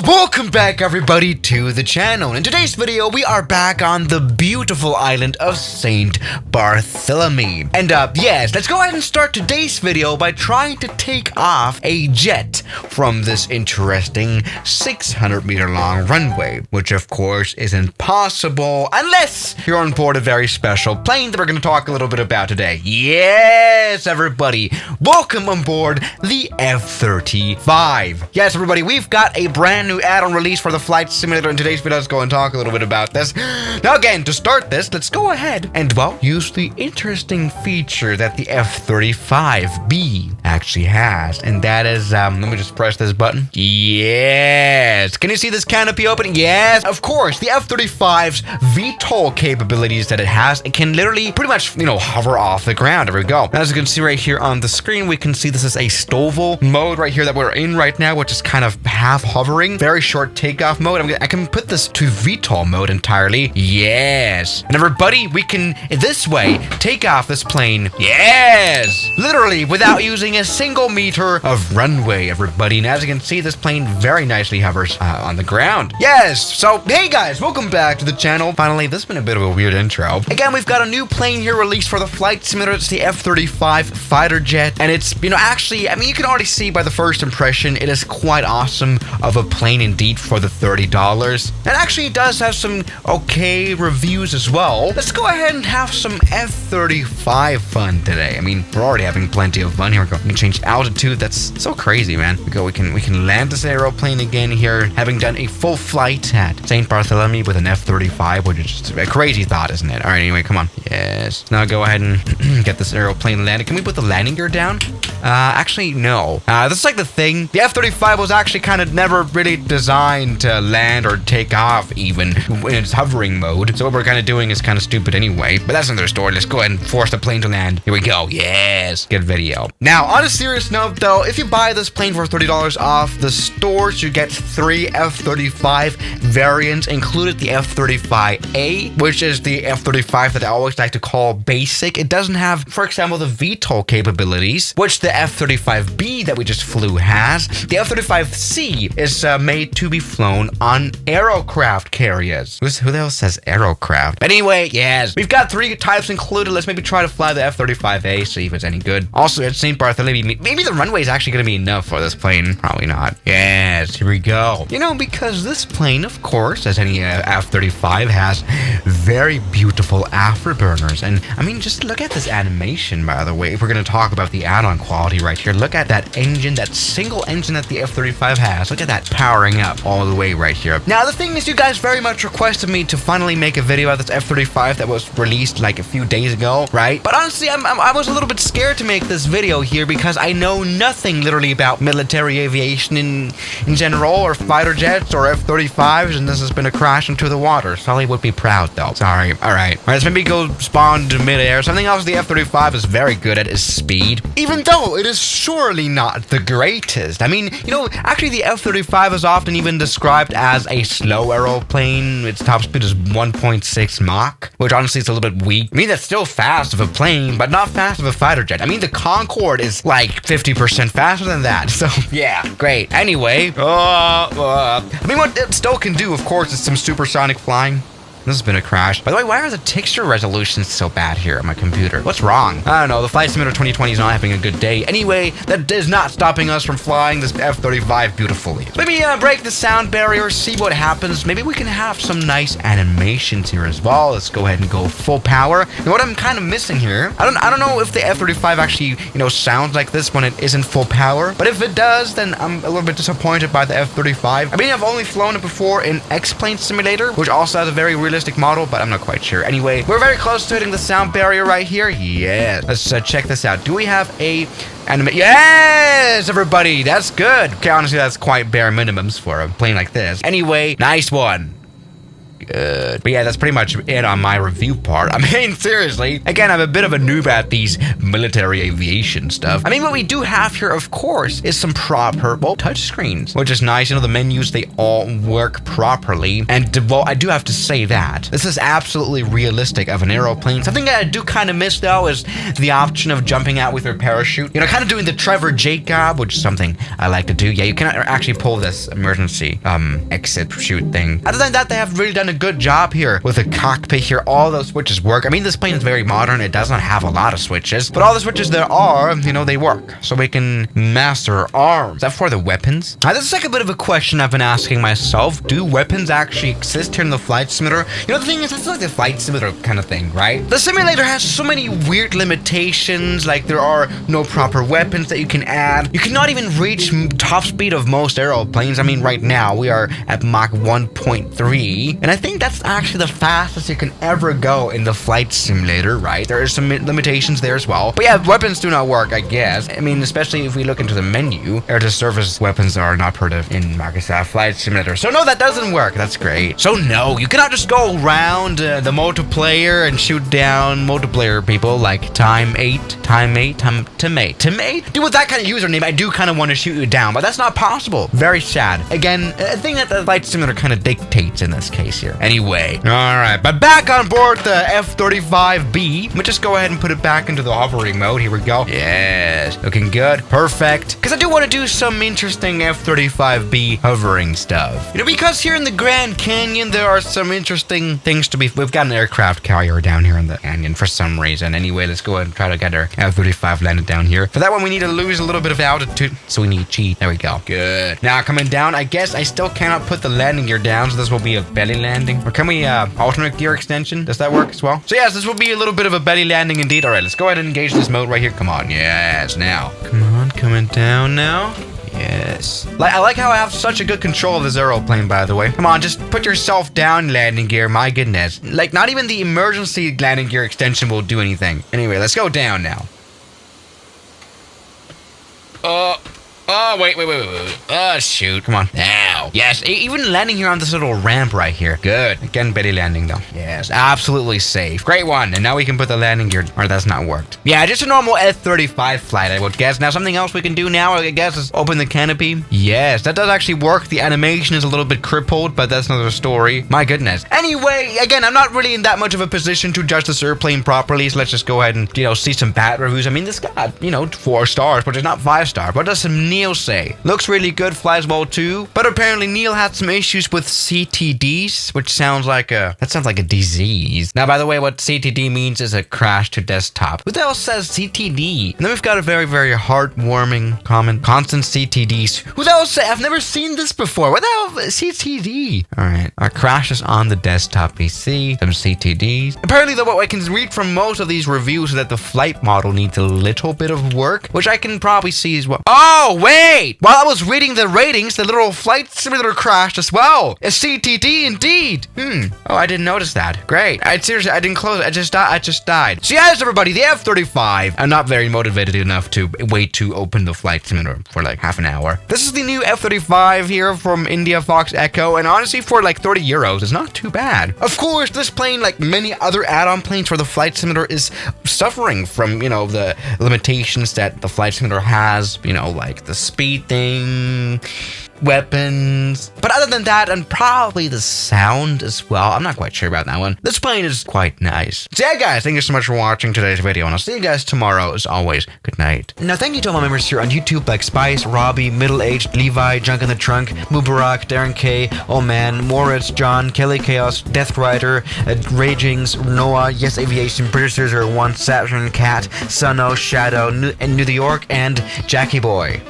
Well, welcome back everybody to the channel. In today's video, we are back on the beautiful island of Saint Bartholomew. And yes, let's go ahead and start today's video by trying to take off a jet from this interesting 600-meter long runway, which of course is impossible unless you're on board a very special plane that we're going to talk a little bit about today. Yes, everybody, welcome on board the F-35. Yes, everybody, we've got a brand new add-on release for the flight simulator. In today's video, let's go and talk a little bit about this. Now again, to start this, let's go ahead and, well, use the interesting feature that the F-35B actually has, and that is, let me just press this button. Yes! Can you see this canopy opening? Yes! Of course, the F-35's Vtol capabilities that it has, it can literally pretty much, hover off the ground. There we go. As you can see right here on the screen, we can see this is a Vtol mode right here that we're in right now, which is kind of half hovering, very short takeoff mode. I can put this to Vtol mode entirely. Yes. And everybody, we can, this way, take off this plane. Yes. Literally without using a single meter of runway, everybody. And as you can see, this plane very nicely hovers on the ground. Yes. So, hey guys, welcome back to the channel. Finally, this has been a bit of a weird intro. Again, we've got a new plane here released for the flight simulator. It's the F-35 fighter jet. And it's, actually, you can already see by the first impression, it is quite awesome of a plane indeed for the $30. And actually it does have some okay reviews as well. Let's go ahead and have some F-35 fun today. We're already having plenty of fun here. We can change altitude. That's so crazy, man. We can land this aeroplane again here, having done a full flight at St. Bartholomew with an F-35, which is just a crazy thought, isn't it? All right, anyway, come on. Yes. Now go ahead and get this aeroplane landed. Can we put the landing gear down? Actually, no. This is like the thing. The F-35 was actually kind of never really designed to land or take off even in its hovering mode. So what we're kind of doing is kind of stupid anyway. But that's another story. Let's go ahead and force the plane to land. Here we go. Yes. Good video. Now, on a serious note though, if you buy this plane for $30 off the stores, you get 3 F-35 variants, included the F-35A, which is the F-35 that I always like to call basic. It doesn't have, for example, the Vtol capabilities, which the F-35B that we just flew has. The F-35C is made to be flown on aerocraft carriers. Who the hell says aerocraft? Anyway, yes, we've got 3 types included. Let's maybe try to fly the F-35A, see if it's any good. Also, at St. Bartholomew, maybe the runway is actually going to be enough for this plane. Probably not. Yes, here we go. Because this plane, of course, as any F-35, has very beautiful afterburners. And, just look at this animation, by the way. If we're going to talk about the add-on quality right here, look at that engine, that single engine that the F-35 has. Look at that powering up all the way right here. Now, the thing is, you guys very much requested me to finally make a video about this F-35 that was released like a few days ago, right? But honestly, I was a little bit scared to make this video here because I know nothing literally about military aviation in general, or fighter jets, or F-35s, and this has been a crash into the water. Sully would be proud, though. Sorry. All right, let's maybe go spawn to midair. Something else the F-35 is very good at is speed, even though it is surely not the greatest. Actually the F-35 is often even described as a slow aeroplane. Its top speed is 1.6 Mach, which honestly is a little bit weak. that's still fast of a plane, but not fast of a fighter jet. The Concorde is like 50% faster than that. So yeah, great. Anyway, what it still can do, of course, is some supersonic flying. This has been a crash. By the way, why are the texture resolutions so bad here on my computer? What's wrong? I don't know. The Flight Simulator 2020 is not having a good day. Anyway, that is not stopping us from flying this F-35 beautifully. So maybe break the sound barrier, see what happens. Maybe we can have some nice animations here as well. Let's go ahead and go full power. What I'm kind of missing here, I don't know if the F-35 actually, sounds like this when it isn't full power. But if it does, then I'm a little bit disappointed by the F-35. I've only flown it before in X-Plane Simulator, which also has a very realistic model, but I'm not quite sure. Anyway, we're very close to hitting the sound barrier right here. Yeah, let's check this out. Do we have a anime? Yes, everybody, that's good. Okay, honestly, that's quite bare minimums for a plane like this. Anyway, nice one. Good. But yeah, that's pretty much it on my review part. I mean, seriously, again, I'm a bit of a noob at these military aviation stuff. I mean, what we do have here, of course, is some proper, well, touchscreens, which is nice. You know, the menus, they all work properly. And, well, I do have to say that this is absolutely realistic of an aeroplane. Something that I do kind of miss, though, is the option of jumping out with your parachute. You know, kind of doing the Trevor Jacob, which is something I like to do. Yeah, you can actually pull this emergency exit chute thing. Other than that, they have really done a good job here with the cockpit here. All those switches work. I mean, this plane is very modern. It doesn't have a lot of switches, but all the switches there are, you know, they work. So we can master arms. Is that for the weapons? Now, this is like a bit of a question I've been asking myself. Do weapons actually exist here in the flight simulator? You know, the thing is, it's like the flight simulator kind of thing, right? The simulator has so many weird limitations. Like, there are no proper weapons that you can add. You cannot even reach top speed of most aeroplanes. I mean, right now we are at Mach 1.3, and I think that's actually the fastest you can ever go in the flight simulator, right? There are some limitations there as well. But yeah, weapons do not work, I guess. I mean, especially if we look into the menu, air-to-surface weapons are not part of in Microsoft Flight Simulator. So no, that doesn't work. That's great. So no, you cannot just go around the multiplayer and shoot down multiplayer people like Time8. Dude, with that kind of username, I do kind of want to shoot you down, but that's not possible. Very sad. Again, a thing that the Flight Simulator kind of dictates in this case here. Anyway, all right, but back on board the F-35B. Let me just go ahead and put it back into the hovering mode. Here we go. Yes, looking good. Perfect. Because I do want to do some interesting F-35B hovering stuff. You know, because here in the Grand Canyon, there are some interesting things to be... We've got an aircraft carrier down here in the canyon for some reason. Anyway, let's go ahead and try to get our F-35 landed down here. For that one, we need to lose a little bit of altitude. So we need G. There we go. Good. Now, coming down, I guess I still cannot put the landing gear down, so this will be a belly landing. Or can we alternate gear extension? Does that work as well? So yes, this will be a little bit of a belly landing indeed. All right, let's go ahead and engage this mode right here. Come on. Yes, now. Come on, coming down now. Yes. I like how I have such a good control of this aeroplane, by the way. Come on, just put yourself down, landing gear. My goodness. Like, not even the emergency landing gear extension will do anything. Anyway, let's go down now. Oh, wait. Oh, shoot. Come on. Now. Yes, even landing here on this little ramp right here. Good. Again, belly landing, though. Yes, absolutely safe. Great one. And now we can put the landing gear... Or that's not worked. Yeah, just a normal F-35 flight, I would guess. Now, something else we can do now, I guess, is open the canopy. Yes, that does actually work. The animation is a little bit crippled, but that's another story. My goodness. Anyway, again, I'm not really in that much of a position to judge this airplane properly, so let's just go ahead and, you know, see some bat reviews. I mean, this got, you know, 4 stars, but it's not 5 stars. What does some Neil say? Looks really good, flies well too, but apparently Neil had some issues with CTDs, which sounds like a disease. Now, by the way, what CTD means is a crash to desktop. Who the hell says CTD? And then we've got a very, very heartwarming comment. Constant CTDs. Who the hell says? I've never seen this before. What the hell is CTD? All right, our crashes on the desktop PC. Some CTDs. Apparently, though, what I can read from most of these reviews is that the flight model needs a little bit of work, which I can probably see as well. Oh, wait! While I was reading the ratings, the little flight simulator crashed as well. A CTD indeed. Oh, I didn't notice that. Great. Seriously, I didn't close it. I just died. So yes, everybody, the F-35. I'm not very motivated enough to wait to open the flight simulator for like half an hour. This is the new F-35 here from India Fox Echo, and honestly, for like 30 euros, it's not too bad. Of course, this plane, like many other add-on planes for the flight simulator, is suffering from, you know, the limitations that the flight simulator has, you know, like the speed thing, weapons. But other than that, and probably the sound as well, I'm not quite sure about that one. This plane is quite nice. So yeah, guys, thank you so much for watching today's video, and I'll see you guys tomorrow. As always, good night. Now, thank you to all my members here on YouTube, like Spice, Robbie, Middle Aged, Levi, Junk in the Trunk, Mubarak, Darren K, Oh Man, Moritz, John, Kelly Chaos, Death Rider, Ragings, Noah, Yes Aviation, British 001, Saturn, Cat, Sunno, Shadow, New York, and Jackie Boy.